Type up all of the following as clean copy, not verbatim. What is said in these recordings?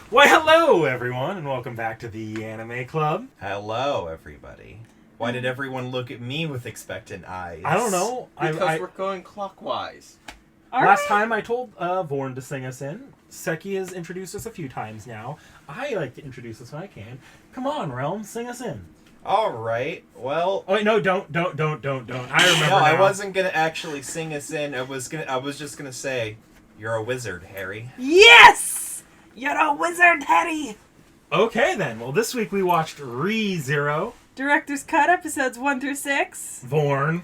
Why, hello, everyone, and welcome back to the Anime Club. Hello, everybody. Why did everyone look at me with expectant eyes? I don't know. Because we're going clockwise. Last time I told Vorn to sing us in. Seki has introduced us a few times now. I like to introduce us when I can. Come on, Realm, sing us in. All right. Well. Oh wait, no, don't. I remember. No, now. I wasn't gonna actually sing us in. I was just gonna say, "You're a wizard, Harry." Yes! You're a wizard, Harry! Okay then. Well, this week we watched Re:Zero. Director's Cut, episodes 1 through 6. Vorn.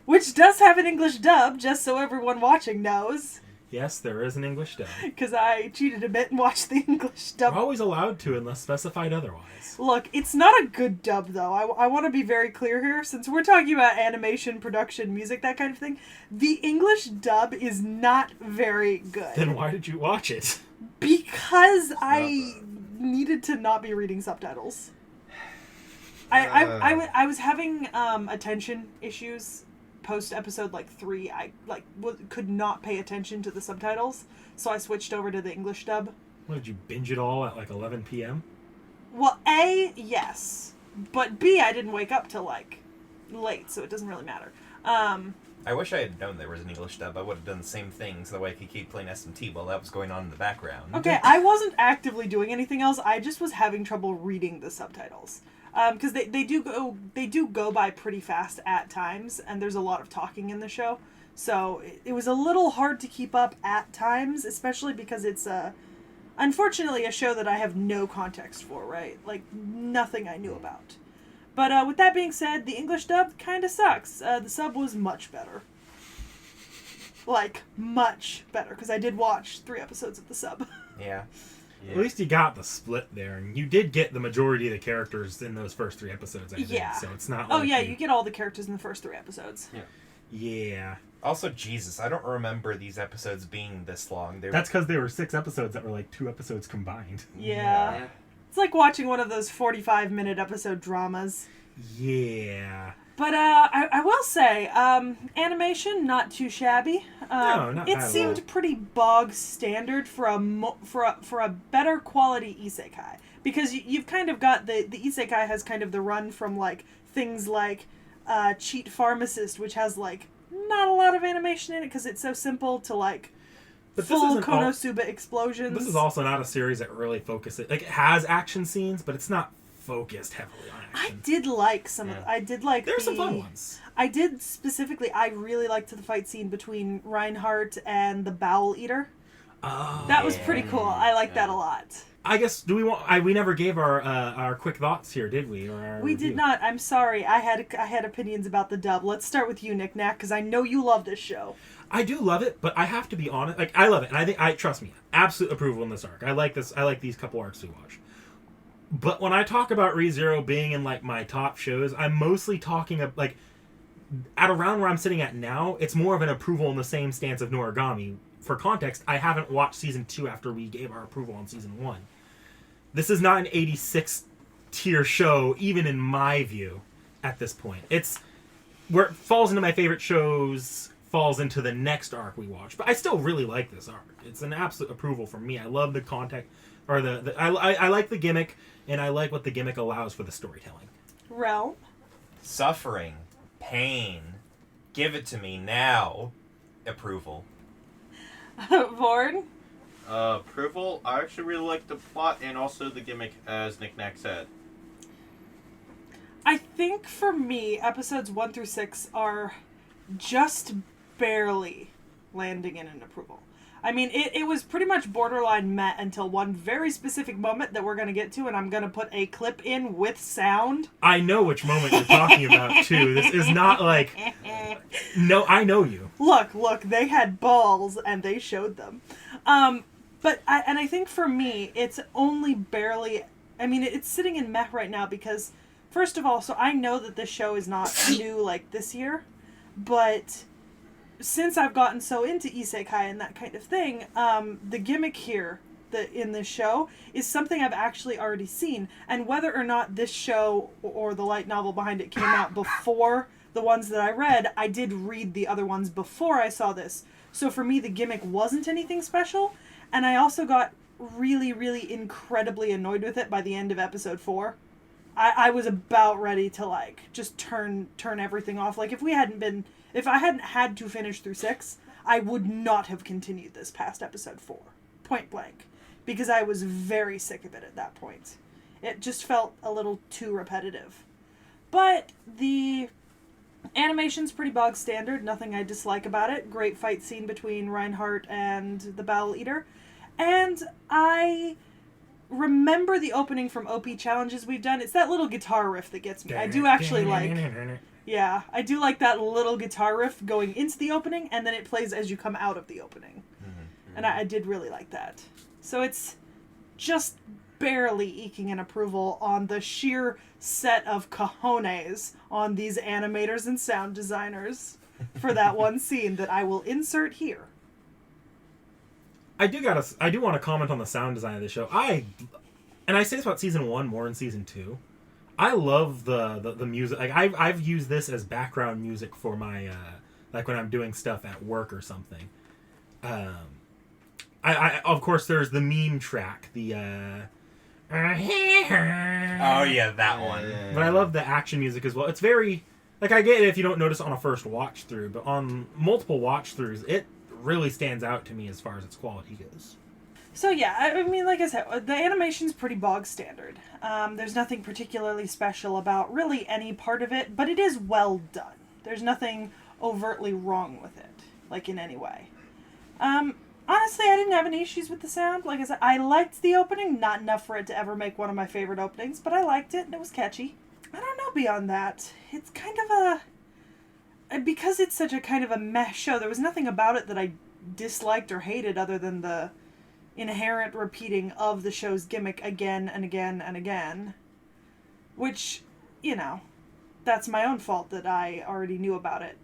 Which does have an English dub, just so everyone watching knows. Yes, there is an English dub. Because I cheated a bit and watched the English dub. We're always allowed to, unless specified otherwise. Look, it's not a good dub, though. I want to be very clear here. Since we're talking about animation, production, music, that kind of thing, the English dub is not very good. Then why did you watch it? Because I needed to not be reading subtitles. I was having attention issues post episode 3. I could not pay attention to the subtitles, so I switched over to the English dub. What, did you binge it all at 11 p.m.? Well, A, yes, but B, I didn't wake up till late, so it doesn't really matter. I wish I had known there was an English dub. I would have done the same thing, so that way I could keep playing SMT while that was going on in the background. Okay, I wasn't actively doing anything else. I just was having trouble reading the subtitles. Because they do go by pretty fast at times, and there's a lot of talking in the show. So it was a little hard to keep up at times, especially because it's unfortunately a show that I have no context for, right? Nothing I knew about. But with that being said, the English dub kind of sucks. The sub was much better. Much better, because I did watch 3 episodes of the sub. Yeah. At least you got the split there, and you did get the majority of the characters in those first 3 episodes, I think. Yeah. So it's not Oh, yeah, you get all the characters in the first 3 episodes. Yeah. Yeah. Also, Jesus, I don't remember these episodes being this long. That's because there were 6 episodes that were 2 episodes combined. Yeah. It's like watching one of those 45-minute episode dramas. Yeah. But I will say, animation not too shabby. No, not it bad at seemed all. pretty bog standard for a better quality isekai, because you've kind of got the isekai has kind of the run from things like Cheat Pharmacist, which has not a lot of animation in it because it's so simple, to But full Konosuba explosions. This is also not a series that really focuses. It has action scenes, but it's not focused heavily on I action. did like some of. I did like. There's some fun ones. I did specifically. I really liked the fight scene between Reinhardt and the Bowel Eater. Oh, That was pretty cool. I liked that a lot. I guess we never gave our quick thoughts here, did we? Or our We review? did not. I'm sorry. I had opinions about the dub. Let's start with you, Nick Knack, because I know you love this show. I do love it, but I have to be honest. I love it, and I trust me, absolute approval in this arc. I like this. I like these couple arcs we watched. But when I talk about Re:Zero being in my top shows, I'm mostly talking of at around where I'm sitting at now. It's more of an approval in the same stance of Noragami. For context, I haven't watched season 2 after we gave our approval on season 1. This is not an 86 tier show, even in my view. At this point, it's where it falls into my favorite shows. Falls into the next arc we watch, but I still really like this arc. It's an absolute approval for me. I love the context, or I like the gimmick, and I like what the gimmick allows for the storytelling. Realm. Suffering. Pain. Give it to me now. Approval. Vord. Approval. I actually really like the plot and also the gimmick, as Nick Knack said. I think for me, episodes 1 through 6 are just barely landing in an approval. I mean, it was pretty much borderline met until one very specific moment that we're going to get to, and I'm going to put a clip in with sound. I know which moment you're talking about, too. This is not no, I know you. Look, they had balls, and they showed them. I think for me, it's only barely... I mean, it's sitting in meh right now because, first of all, so I know that this show is not new, this year, but since I've gotten so into isekai and that kind of thing, the gimmick here in this show is something I've actually already seen. And whether or not this show or the light novel behind it came out before the ones that I read, I did read the other ones before I saw this. So for me, the gimmick wasn't anything special. And I also got really, really incredibly annoyed with it by the end of episode 4. I was about ready to like just turn everything off. Like if I hadn't had to finish through 6, I would not have continued this past episode 4, point blank, because I was very sick of it at that point. It just felt a little too repetitive. But the animation's pretty bog standard, nothing I dislike about it. Great fight scene between Reinhardt and the Bowel Eater. And I remember the opening from OP challenges we've done. It's that little guitar riff that gets me. I do actually like... Yeah, I do like that little guitar riff going into the opening, and then it plays as you come out of the opening. Mm-hmm. And I did really like that. So it's just barely eking an approval on the sheer set of cojones on these animators and sound designers for that one scene that I will insert here. I do want to comment on the sound design of the show. And I say this about season 1 more than season 2. I love the music. Like I've used this as background music for my like when I'm doing stuff at work or something. I of course there's the meme track, the oh yeah, that one. But I love the action music as well. It's very like I get it if you don't notice on a first watch through, but on multiple watch throughs, it really stands out to me as far as its quality goes. So yeah, I mean, like I said, the animation's pretty bog standard. There's nothing particularly special about really any part of it, but it is well done. There's nothing overtly wrong with it, like in any way. Honestly, I didn't have any issues with the sound. Like I said, I liked the opening, not enough for it to ever make one of my favorite openings, but I liked it and it was catchy. I don't know beyond that. It's kind of because it's such a kind of a meh show, there was nothing about it that I disliked or hated other than the inherent repeating of the show's gimmick again and again and again. Which, you know, that's my own fault that I already knew about it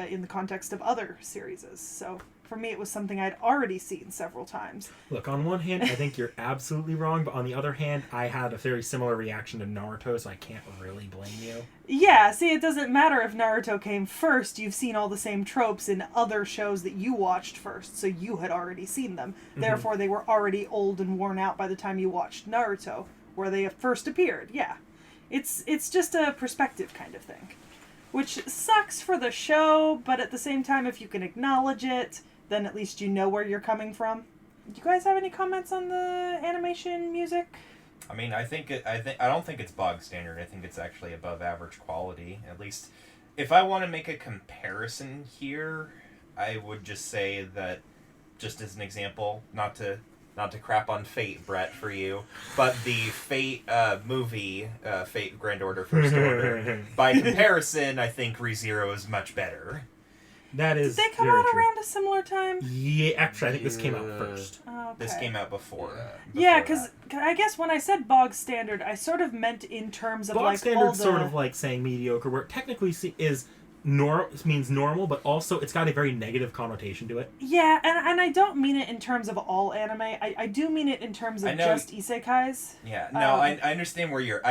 in the context of other series. So for me, it was something I'd already seen several times. Look, on one hand, I think you're absolutely wrong, but on the other hand, I had a very similar reaction to Naruto, so I can't really blame you. Yeah, see, it doesn't matter if Naruto came first. You've seen all the same tropes in other shows that you watched first, so you had already seen them. Mm-hmm. Therefore, they were already old and worn out by the time you watched Naruto, where they first appeared. Yeah, it's just a perspective kind of thing, which sucks for the show, but at the same time, if you can acknowledge it, then at least you know where you're coming from. Do you guys have any comments on the animation, music? I mean, I don't think it's bog standard. I think it's actually above average quality. At least, if I want to make a comparison here, I would just say that, just as an example, not to crap on Fate, Brett, for you, but the Fate movie, Fate Grand Order First Order, by comparison, I think ReZero is much better. That is. Did they come out around a similar time? Yeah, actually, I think this came out first. Oh, okay. This came out before. Yeah, because I guess when I said bog standard, I sort of meant in terms of bog like standard all the... sort of like saying mediocre, where it technically means normal, but also it's got a very negative connotation to it. Yeah, and I don't mean it in terms of all anime. I do mean it in terms of just isekais. Yeah, no, I understand what you're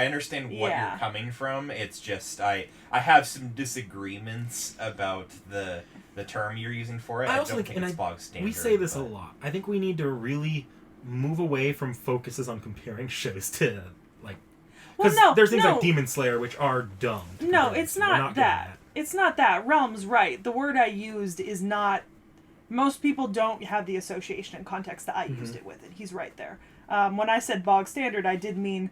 coming from. It's just I have some disagreements about the term you're using for it. I don't think it's bog standard. We say this a lot. I think we need to really move away from focuses on comparing shows to like because there's things like Demon Slayer which are dumb. No, it's not that. It's not that. Realm's right. The word I used is not... Most people don't have the association and context that I used it with it. He's right there. When I said bog standard, I did mean,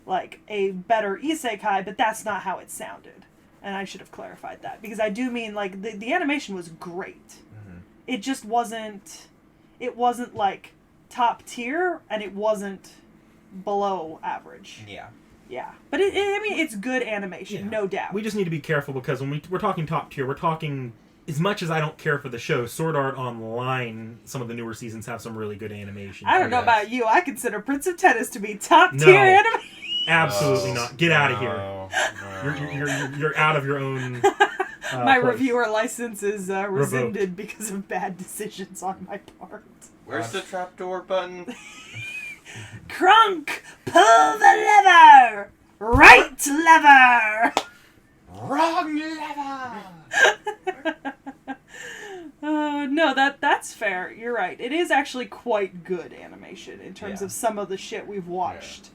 like, a better isekai, but that's not how it sounded. And I should have clarified that. Because I do mean, like, the animation was great. Mm-hmm. It just wasn't... It wasn't, like, top tier, and it wasn't below average. Yeah. Yeah, but I mean, it's good animation, no doubt. We just need to be careful because when we're talking top tier, we're talking, as much as I don't care for the show, Sword Art Online, some of the newer seasons have some really good animation. I don't know about you. I consider Prince of Tennis to be top tier animation. Absolutely not. Get out of here. No. You're out of your own my place. Reviewer license is rescinded because of bad decisions on my part. Where's the trapdoor button? Crunk, pull the lever! Right lever! Wrong lever! No, that's fair. You're right. It is actually quite good animation in terms Yeah. of some of the shit we've watched.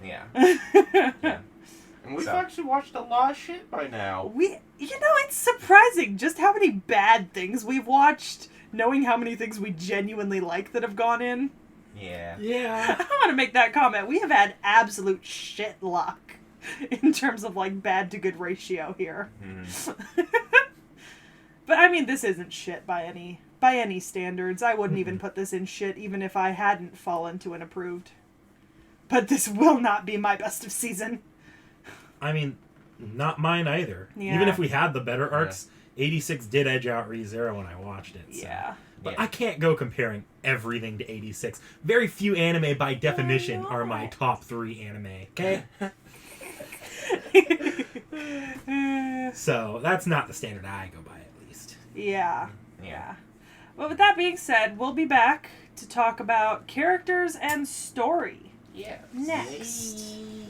Yeah. And we've So- actually watched a lot of shit by now. It's surprising just how many bad things we've watched, knowing how many things we genuinely like that have gone in. Yeah. Yeah. I want to make that comment. We have had absolute shit luck in terms of like bad to good ratio here. Mhm. But I mean, this isn't shit by any standards. I wouldn't even put this in shit even if I hadn't fallen to an approved. But this will not be my best of season. I mean, not mine either. Yeah. Even if we had the better arcs, 86 did edge out ReZero when I watched it. So. Yeah. But Yeah. I can't go comparing everything to 86. Very few anime, by definition, know. are my top 3 anime. Okay? So that's not the standard I go by, at least. Yeah. Yeah. Well, with that being said, we'll be back to talk about characters and story Yeah. next. Yeah.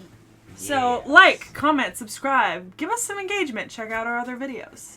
So, like, comment, subscribe, give us some engagement, check out our other videos.